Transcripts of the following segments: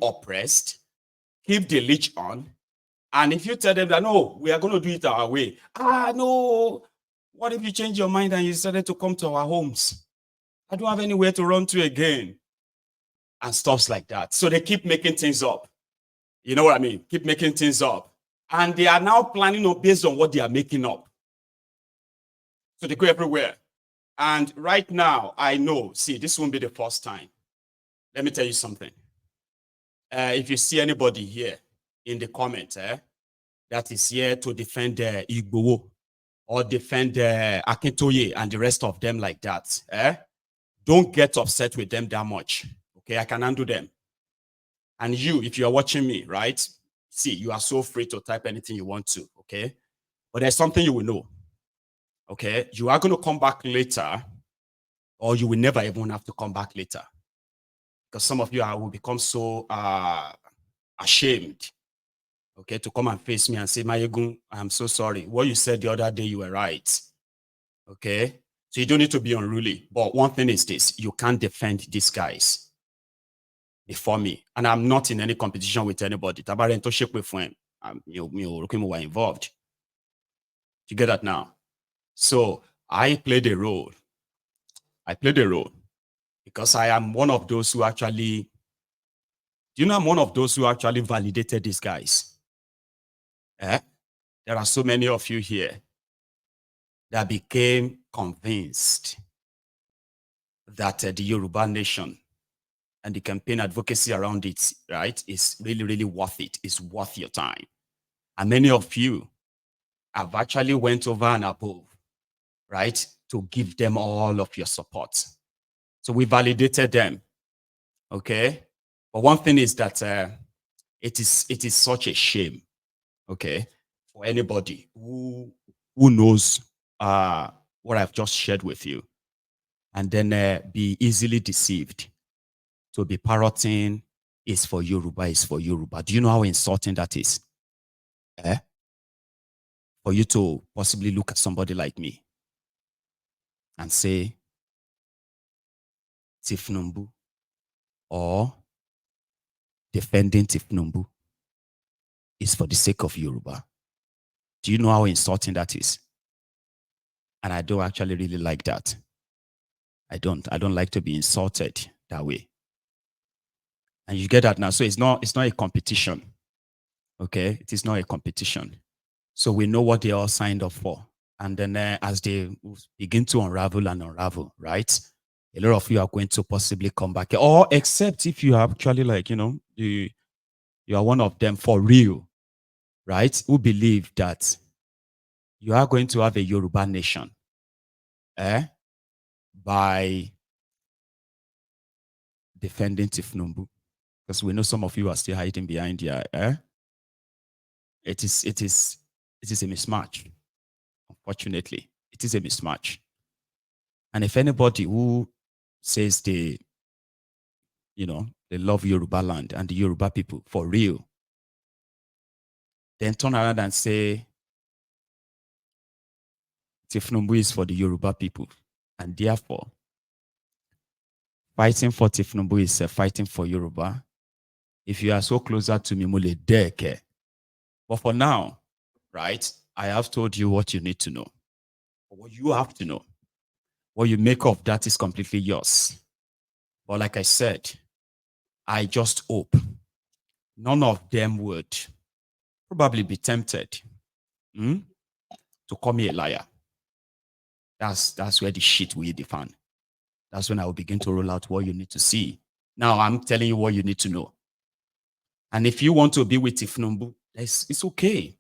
oppressed, keep the leech on. And if you tell them that, no, we are going to do it our way. No. What if you change your mind and you decided to come to our homes? I don't have anywhere to run to again. And stuff like that. So they keep making things up. You know what I mean? Keep making things up. And they are now planning on based on what they are making up. So they go everywhere. And right now, I know, see, this won't be the first time. Let me tell you something. If you see anybody here in the comments that is here to defend Igboho or defend Akintoye and the rest of them like that, don't get upset with them that much. Okay, I can handle them. And you, if you are watching me, right? See, you are so free to type anything you want to, okay? But there's something you will know, okay? You are going to come back later, or you will never even have to come back later. Because some of you will become so ashamed, okay, to come and face me and say, Mayegun, I'm so sorry. What you said the other day, you were right, okay? So you don't need to be unruly. But one thing is this, you can't defend these guys before me. And I'm not in any competition with anybody. You involved. You get that now? So I played a role. I played a role because I am one of those who actually, do you know I'm one of those who actually validated these guys? There are so many of you here that became convinced that the Yoruba nation and the campaign advocacy around it, right, is really, really worth it. It's worth your time. And many of you have actually went over and above, right, to give them all of your support. So we validated them, okay? But one thing is that it is such a shame, okay, for anybody who knows what I've just shared with you and then be easily deceived. To be parroting is for Yoruba, is for Yoruba. Do you know how insulting that is? For you to possibly look at somebody like me and say, Tinubu, or defending Tinubu is for the sake of Yoruba. Do you know how insulting that is? And I don't actually really like that. I don't like to be insulted that way. And you get that now. So it's not a competition. Okay? It is not a competition. So we know what they all signed up for. And then as they begin to unravel, right? A lot of you are going to possibly come back. Or except if you are actually like, you are one of them for real, right? Who believe that you are going to have a Yoruba nation by defending Tinubu. Because we know some of you are still hiding behind here. It is a mismatch. Unfortunately, it is a mismatch. And if anybody who says they love Yoruba land and the Yoruba people for real, then turn around and say Tinubu is for the Yoruba people. And therefore, fighting for Tinubu is fighting for Yoruba. If you are so closer to me, mule deke. But for now, right, I have told you what you need to know. What you have to know. What you make of that is completely yours. But like I said, I just hope none of them would probably be tempted to call me a liar. That's where the shit will hit the fan. That's when I will begin to roll out what you need to see. Now I'm telling you what you need to know. And if you want to be with Tinubu, it's okay.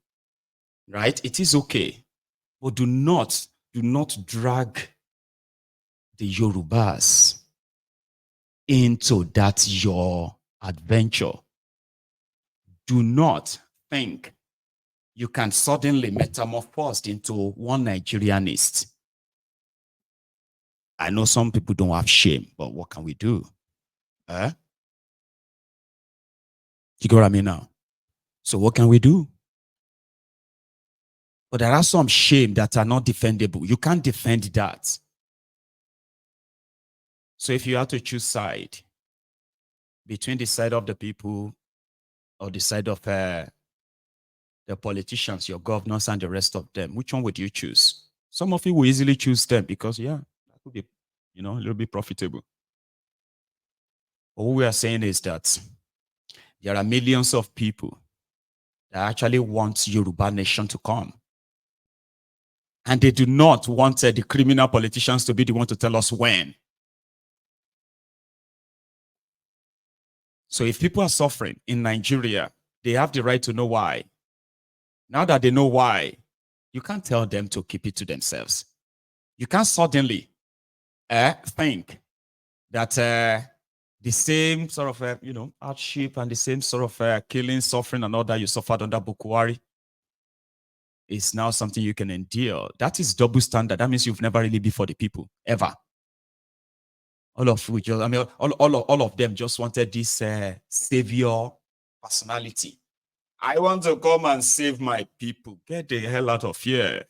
Right? It is okay. But do not drag the Yorubas into that your adventure. Do not think you can suddenly metamorphose into one Nigerianist. I know some people don't have shame, but what can we do? You get what I mean now? So what can we do? But there are some shame that are not defendable. You can't defend that. So if you have to choose side, between the side of the people or the side of the politicians, your governors, and the rest of them, which one would you choose? Some of you will easily choose them because, yeah, that could be, a little bit profitable. But what we are saying is that there are millions of people that actually want Yoruba nation to come. And they do not want the criminal politicians to be the one to tell us when. So if people are suffering in Nigeria, they have the right to know why. Now that they know why, you can't tell them to keep it to themselves. You can't suddenly think that the same sort of hardship and the same sort of killing, suffering, and all that you suffered under Bukwari is now something you can endure. That is double standard. That means you've never really been for the people, ever. All of them just wanted this savior personality. I want to come and save my people. Get the hell out of here.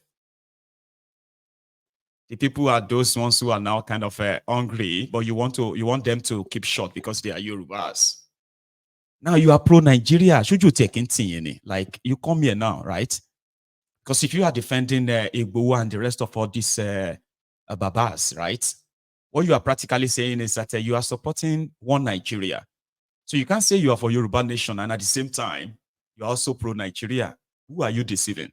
The people are those ones who are now kind of hungry, but you want them to keep short because they are Yorubas. Now you are pro-Nigeria. Should you take anything? Like, you come here now, right? Because if you are defending Igbo and the rest of all these Babas, right? What you are practically saying is that you are supporting one Nigeria. So you can't say you are for Yoruba nation and at the same time, you're also pro-Nigeria. Who are you deceiving?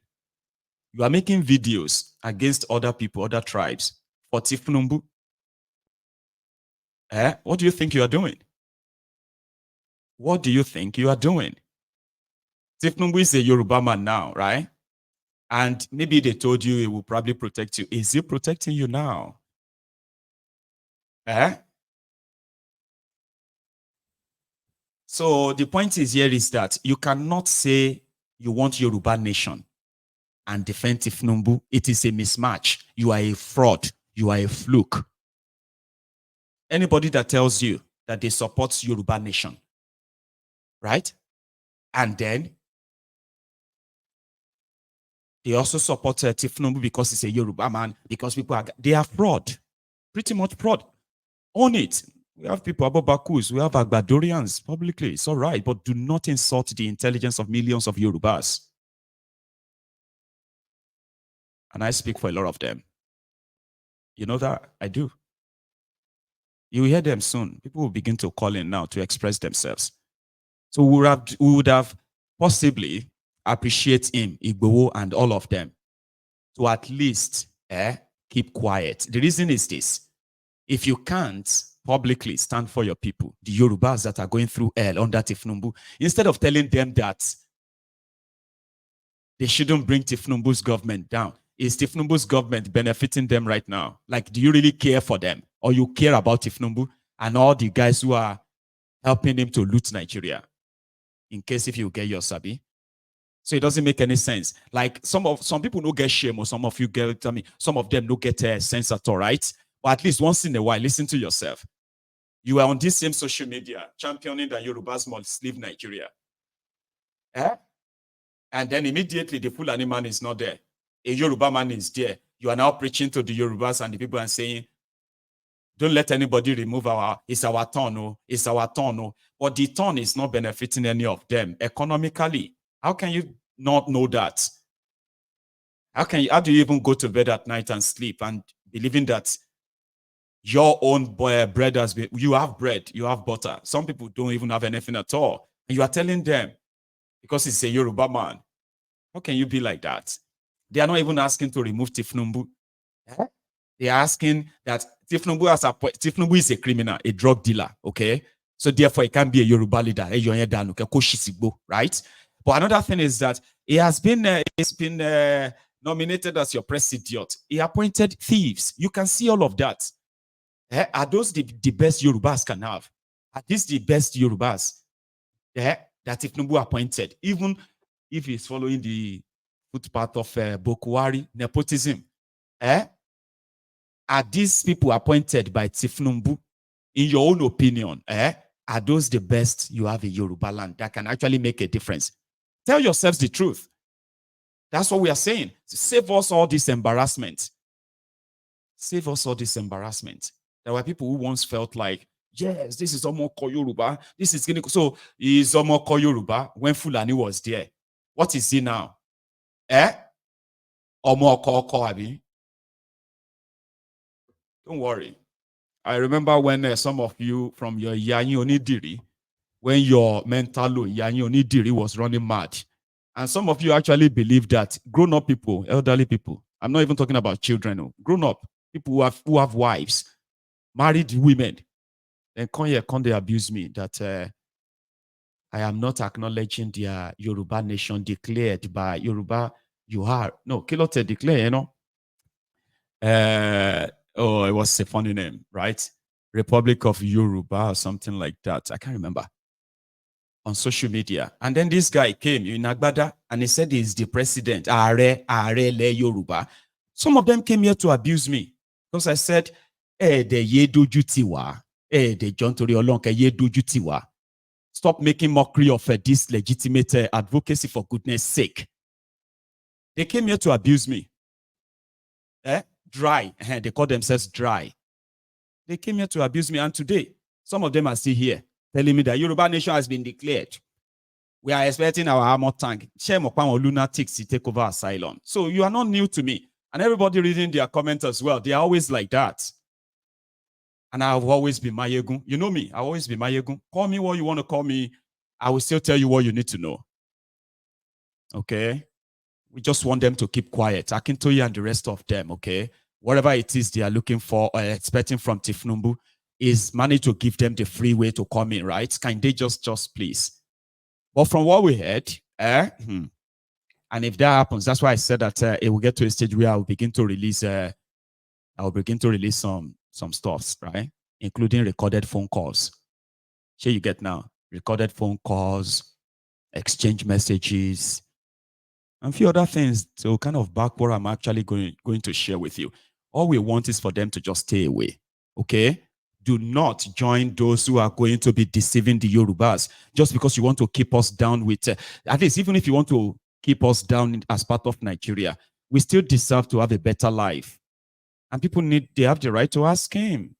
You are making videos against other people, other tribes for Tinubu. What do you think you are doing? What do you think you are doing? Tinubu is a Yoruba man now, right? And maybe they told you he will probably protect you. Is he protecting you now? So the point is here is that you cannot say you want Yoruba nation and defend Tinubu. It is a mismatch. You are a fraud. You are a fluke. Anybody that tells you that they support Yoruba nation, right? And then they also support Tinubu because he's a Yoruba man, because they are fraud. Pretty much fraud. Own it. We have people, Abobakus, we have Agbadorians publicly. It's all right, but do not insult the intelligence of millions of Yorubas. And I speak for a lot of them. You know that? I do. You will hear them soon. People will begin to call in now to express themselves. So we would have possibly appreciate him, Igboho, and all of them to at least keep quiet. The reason is this. If you can't publicly stand for your people, the Yorubas that are going through hell under Tinubu, instead of telling them that they shouldn't bring Tinubu's government down, is Tinubu's government benefiting them right now? Like, do you really care for them? Or you care about Tinubu and all the guys who are helping him to loot Nigeria? In case if you get your sabi. So it doesn't make any sense. Like, some people don't get shame, or some of you get, some of them don't get sense at all, right? But at least once in a while, listen to yourself. You are on this same social media championing that Yorubas must leave Nigeria. And then immediately the Fulani man is not there. A Yoruba man is there. You are now preaching to the Yorubas and the people and saying, don't let anybody remove it's our turn, oh, it's our turn, oh. But the turn is not benefiting any of them economically. How can you not know that? How do you even go to bed at night and sleep and believing that your own bread has been, you have bread, you have butter. Some people don't even have anything at all. And you are telling them, because it's a Yoruba man, how can you be like that? They are not even asking to remove Tinubu. They are asking that Tinubu is a criminal, a drug dealer, okay? So therefore, he can't be a Yoruba leader, right? But another thing is that he has been nominated as your president. He appointed thieves. You can see all of that. Are those the best Yorubas can have? Are these the best Yorubas that Tinubu appointed? Even if he's following the footpath of Bokwari, nepotism. Are these people appointed by Tinubu, in your own opinion, are those the best you have in Yoruba land that can actually make a difference? Tell yourselves the truth. That's what we are saying. Save us all this embarrassment. Save us all this embarrassment. There were people who once felt like Yes, this is Omoko Yoruba. This is going to, so is Omoko Yoruba when Fulani was there. What is he now? Omoko Abi. Don't worry. I remember when some of you from your Yanyi Onidiri, when your mental Yanyi Onidiri was running mad. And some of you actually believe that grown-up people, elderly people, I'm not even talking about children, grown-up people who have wives, married women, then come they abuse me that I am not acknowledging their Yoruba nation declared by Yoruba. You are no Kilote declare, you know. Oh, it was a funny name, right? Republic of Yoruba or something like that. I can't remember. On social media. And then this guy came in Agbada and he said he's the president. Are le Yoruba. Some of them came here to abuse me because I said, de ye doju tiwa. De John Tori Olonke ye doju tiwa. Stop making mockery of this legitimate advocacy for goodness sake. They came here to abuse me. Dry. They call themselves dry. They came here to abuse me. And today, some of them are still here telling me that Yoruba nation has been declared. We are expecting our armor tank. Lunatics to take over asylum. So you are not new to me. And everybody reading their comments as well. They are always like that. And I've always been Mayegun. You know me. I've always been Mayegun. Call me what you want to call me. I will still tell you what you need to know. Okay? We just want them to keep quiet. Akintoye and the rest of them, okay? Whatever it is they are looking for or expecting from Tinubu is managed to give them the free way to come in, right? Can they just please? But from what we heard, and if that happens, that's why I said that it will get to a stage where I will begin to release some stuffs, right? Including recorded phone calls. Here you get now recorded phone calls, exchange messages, and a few other things to kind of back what I'm actually going to share with you. All we want is for them to just stay away, okay? Do not join those who are going to be deceiving the Yorubas just because you want to keep us down with, at least even if you want to keep us down as part of Nigeria, we still deserve to have a better life. And people they have the right to ask him.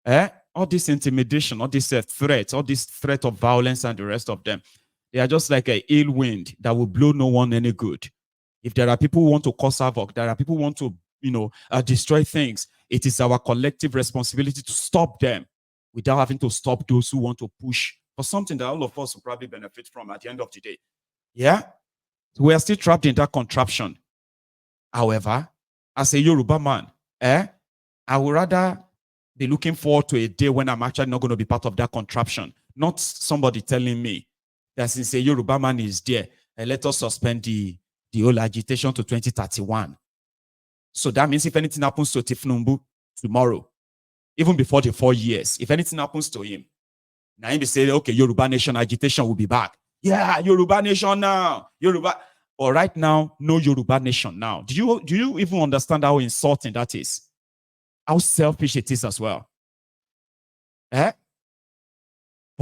All this intimidation, all this threat, all this threat of violence and the rest of them, they are just like an ill wind that will blow no one any good. If there are people who want to cause havoc, there are people who want to, destroy things, it is our collective responsibility to stop them without having to stop those who want to push for something that all of us will probably benefit from at the end of the day. Yeah? So we are still trapped in that contraption. However, as a Yoruba man, I would rather be looking forward to a day when I'm actually not going to be part of that contraption. Not somebody telling me that since a Yoruba man is there, let us suspend the whole agitation to 2031. So that means if anything happens to Tinubu tomorrow, even before the 4 years, if anything happens to him, now he be saying, okay, Yoruba nation agitation will be back. Yeah, Yoruba nation now. Yoruba. But right now, no Yoruba nation now. Do you even understand how insulting that is? How selfish it is as well. But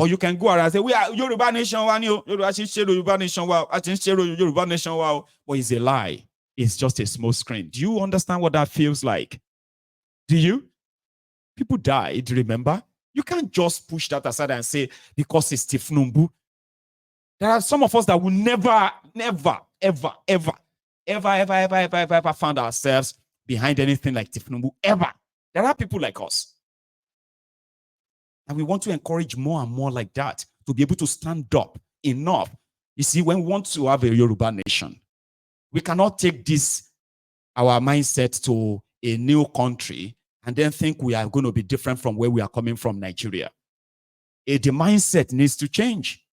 you can go around and say, we are Yoruba nation, Yoruba nation, Yoruba nation, but it's a lie. It's just a small screen. Do you understand what that feels like? Do you? People died, remember? You can't just push that aside and say, because it's Tinubu. There are some of us that will never, ever found ourselves behind anything like Tinubu, ever. There are people like us. And we want to encourage more and more like that to be able to stand up enough. You see, when we want to have a Yoruba nation, we cannot take our mindset to a new country and then think we are going to be different from where we are coming from, Nigeria. The mindset needs to change.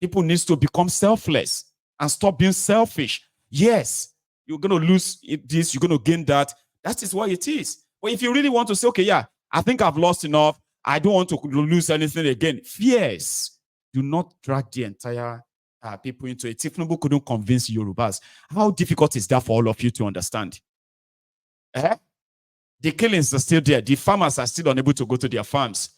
People need to become selfless and stop being selfish. Yes, you're going to lose this, you're going to gain that. That is what it is. But if you really want to say, okay, yeah, I think I've lost enough, I don't want to lose anything again. Fears. Do not drag the entire people into it. Tinubu couldn't convince Yorubas. How difficult is that for all of you to understand? The killings are still there. The farmers are still unable to go to their farms.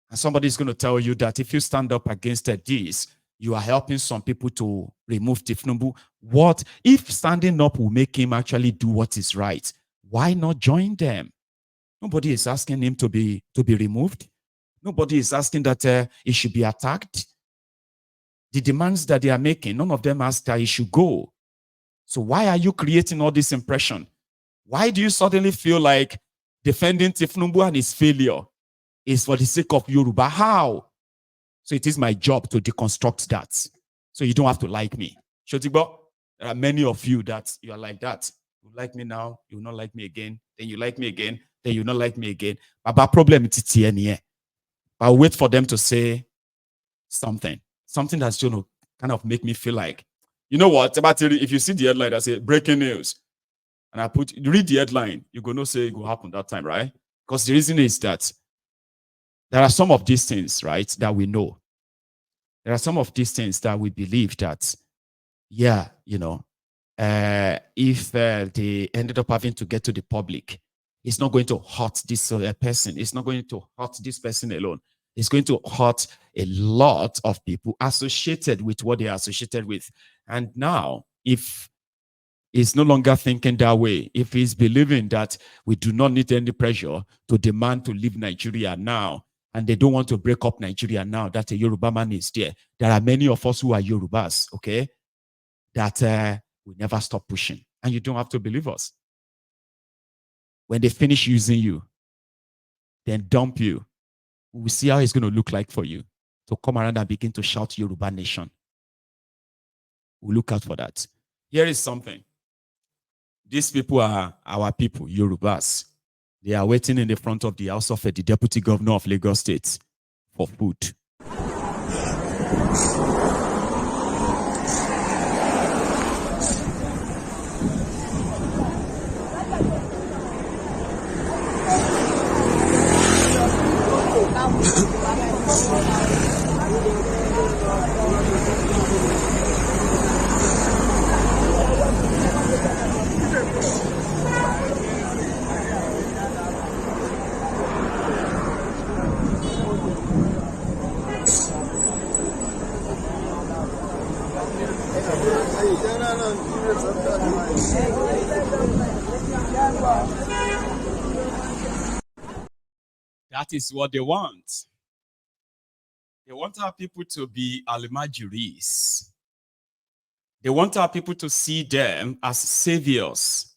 And somebody is going to tell you that if you stand up against this, you are helping some people to remove Tinubu. What if standing up will make him actually do what is right? Why not join them? Nobody is asking him to be removed. Nobody is asking that he should be attacked. The demands that they are making, none of them ask that he should go. So why are you creating all this impression? Why do you suddenly feel like defending Tinubu and his failure is for the sake of Yoruba? How? So it is my job to deconstruct that. So you don't have to like me. Shotigbo, there are many of you that you are like that. You like me now, you will not like me again. Then you like me again, then you will not like me again. But problem is TTN. I'll wait for them to say something that's going to kind of make me feel like, you know what? If you see the headline, I say breaking news, and I read the headline, you're going to say it will happen that time, right? Because the reason is that there are some of these things, right, that we know. There are some of these things that we believe that, yeah, you know, if they ended up having to get to the public, it's not going to hurt this person. It's not going to hurt this person alone. It's going to hurt a lot of people associated with what they are associated with. And now, if he's no longer thinking that way, if he's believing that we do not need any pressure to demand to leave Nigeria now, and they don't want to break up Nigeria now that a Yoruba man is there, there are many of us who are Yorubas, okay, that we never stop pushing. And you don't have to believe us. When they finish using you, then dump you, we'll see how it's going to look like for you to come around and begin to shout Yoruba nation. We'll look out for that. Here is something. These people are our people, Yorubas. They are waiting in the front of the house of the deputy governor of Lagos State for food. That is what they want. They want our people to be Almajiris. They want our people to see them as saviors.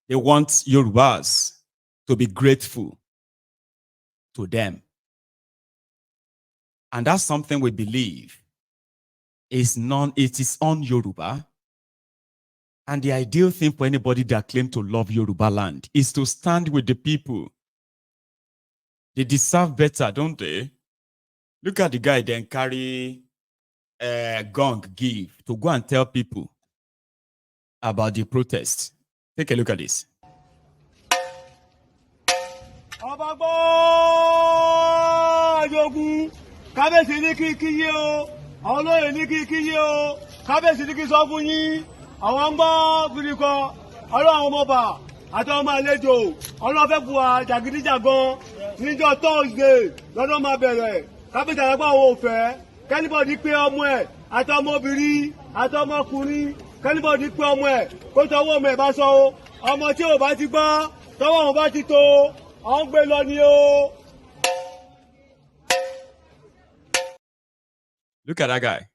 They want Yorubas to be grateful to them. And that's something we believe it is on Yoruba. And the ideal thing for anybody that claims to love Yoruba land is to stand with the people. They deserve better, don't they? Look at the guy then carry a gong give to go and tell people about the protest. Take a look at this. Kábíyèsí ní kí kíyè o, àwọn olóyè ní kí kíyè o, kábíyèsí ní kí sọ fún yín, àwọn ń gbọ́ gíríkọ, ọlọ́run àwọn ọmọọba àti ọmọ àlejò, ọlọ́run fẹ́ bu àjàgídíjàgan níjọ́ Thursday lọ́dún máa bẹ̀rẹ̀, kábíyèsí àgbà àwọn òfẹ́, kẹ́nìbọ̀dì pé ọmọ ẹ̀ àti ọmọbìnrin àti ọmọkùnrin, kẹ́nìbọ̀dì pé ọmọ ẹ̀ kó tọwọ́ ọmọ ẹ̀ bá sọ o, ọmọ tí ò bá ti gbọ́, tọwọ́ wọn bá ti tó, ọ̀ ń gbé lọ ni o. Look at that guy.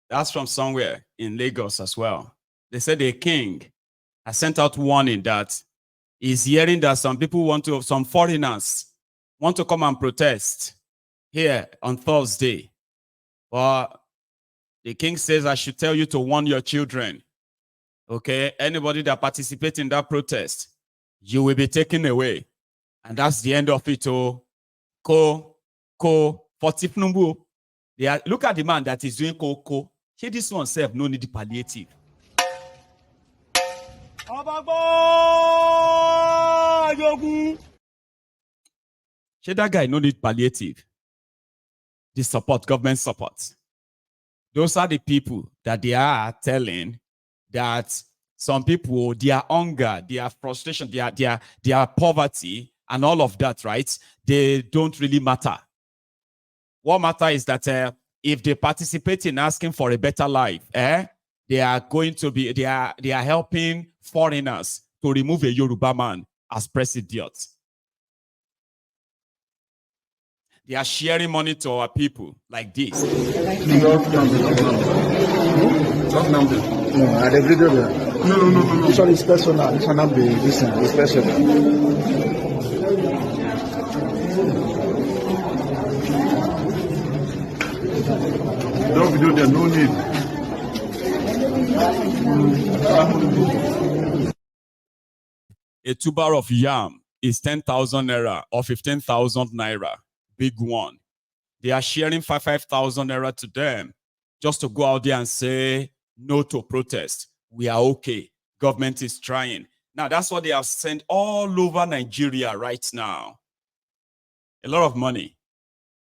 That's from somewhere in Lagos as well. They said the king has sent out warning that he's hearing that some foreigners want to come and protest here on Thursday. But the king says, I should tell you to warn your children. Okay? Anybody that participates in that protest, you will be taken away. And that's the end of it. Oh, for Tinubu, look at the man that is doing co. Say this one self no need the palliative. Say that guy no need palliative. The support, government support. Those are the people that they are telling that some people, their hunger, their frustration, their poverty, and all of that, right? They don't really matter. What matters is that if they participate in asking for a better life, they are going to be, they are helping foreigners to remove a Yoruba man as president. They are sharing money to our people like this. No, I have video there. No. This one is personal. This one not be this one is personal. No video there, no need. A tuber of yam is 10,000 naira or 15,000 naira. Big one. They are sharing 5,000 naira to them just to go out there and say no to protest. We are okay. Government is trying. Now, that's what they have sent all over Nigeria right now. A lot of money.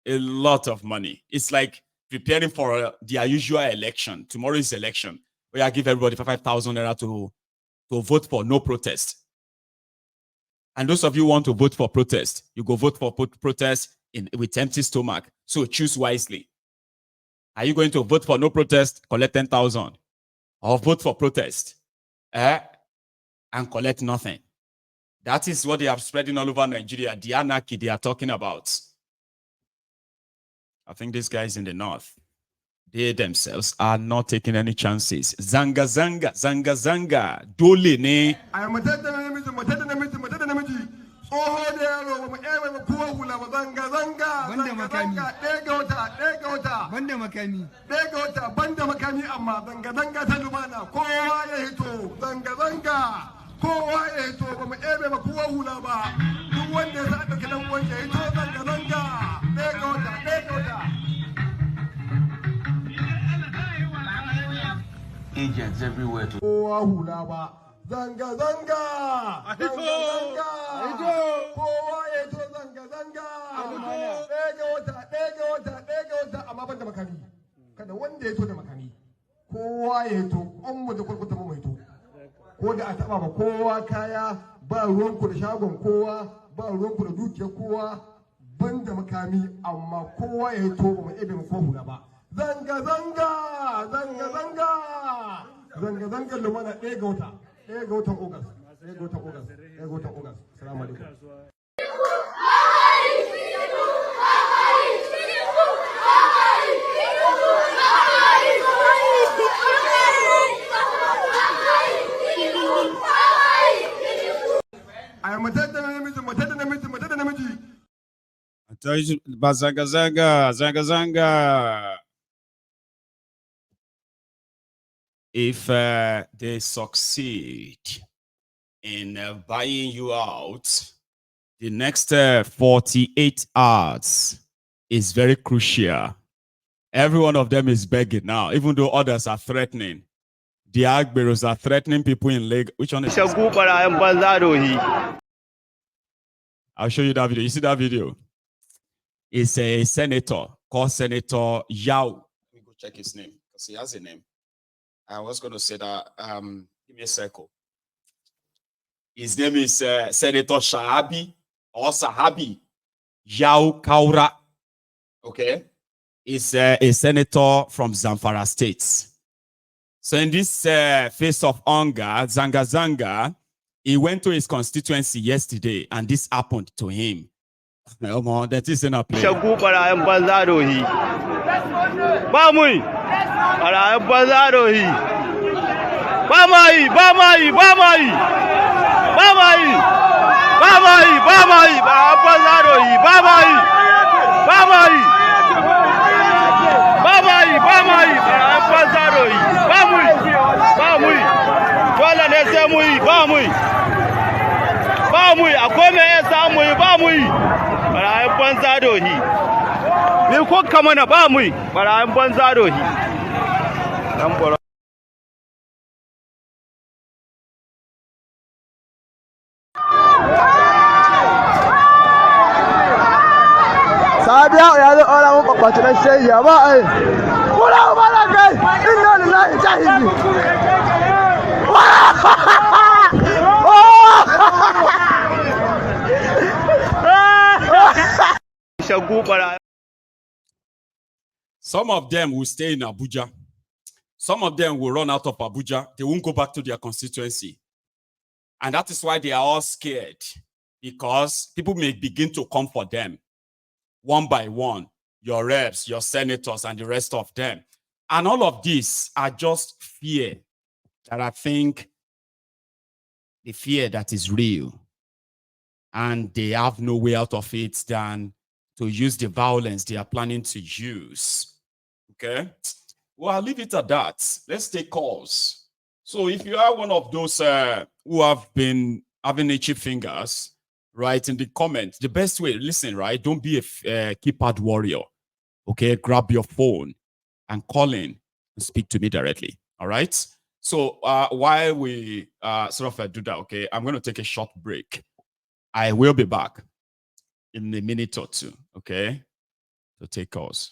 A lot of money. It's like preparing for their usual election. Tomorrow's election. Where I give everybody 5,000 naira to vote for no protest. And those of you who want to vote for protest, you go vote for protest with empty stomach. So choose wisely. Are you going to vote for no protest, collect 10,000? Or vote for protest and collect nothing? That is what they are spreading all over Nigeria. The anarchy they are talking about. I think these guys in the north, they themselves are not taking any chances. Zanga, zanga, zanga, zanga. Dole ne. Oh, there, zanga zanga, banda makami amma zanga zanga ta lumana kowa ya hito zanga zanga kowa ya hito ba mu ebe ba kowa hula ba duk wanda ya sa dan wanda ya hito zanga zanga agents everywhere to kowa hula ba zanga zanga kowa ya hito zanga zanga ɗaya ga wata amma ban da makami kada wanda ya to da makami kowa ya to mu da kurkuta mu mai to ko da a taba ba kowa kaya ba ruwanku da shagon kowa ba ruwanku da dukiyar kowa ban da makami amma kowa ya to ba mu ebe mu ko hula ba zanga zanga lumana ɗaya ga watan August assalamu alaikum. Zanga, zanga, zanga, zanga. If they succeed in buying you out, the next 48 hours is very crucial. Every one of them is begging now, even though others are threatening. The Agberos are threatening people in Lagos. Which one is this? I'll show you that video. You see that video? It's a senator called Senator Yao. Let me go check his name because he has a name. I was going to say that. Give me a circle. His name is Senator Shahabi or Sahabi Yao Kaura. Okay. He's a senator from Zamfara State. So in this face of hunger, Zanga Zanga, he went to his constituency yesterday and this happened to him. That is in a place. Sabiya ya zo ora mun babbace dan shayya ba ai. Kula bala kai inna lillahi jahili. Some of them will stay in Abuja. Some of them will run out of Abuja. They won't go back to their constituency. And that is why they are all scared, because people may begin to come for them one by one, your reps, your senators, and the rest of them. And all of these are just fear that I think the fear that is real. And they have no way out of it than to use the violence they are planning to use. Okay? Well, I'll leave it at that. Let's take calls. So if you are one of those who have been having itchy fingers, write in the comments. The best way, listen, right? Don't be a keypad warrior. Okay? Grab your phone and call in and speak to me directly. All right? So while we sort of do that, okay, I'm going to take a short break. I will be back in a minute or two, okay? So take calls.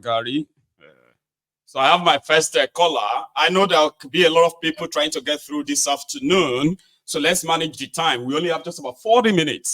Gary. So I have my first caller. I know there'll be a lot of people trying to get through this afternoon. So let's manage the time. We only have just about 40 minutes.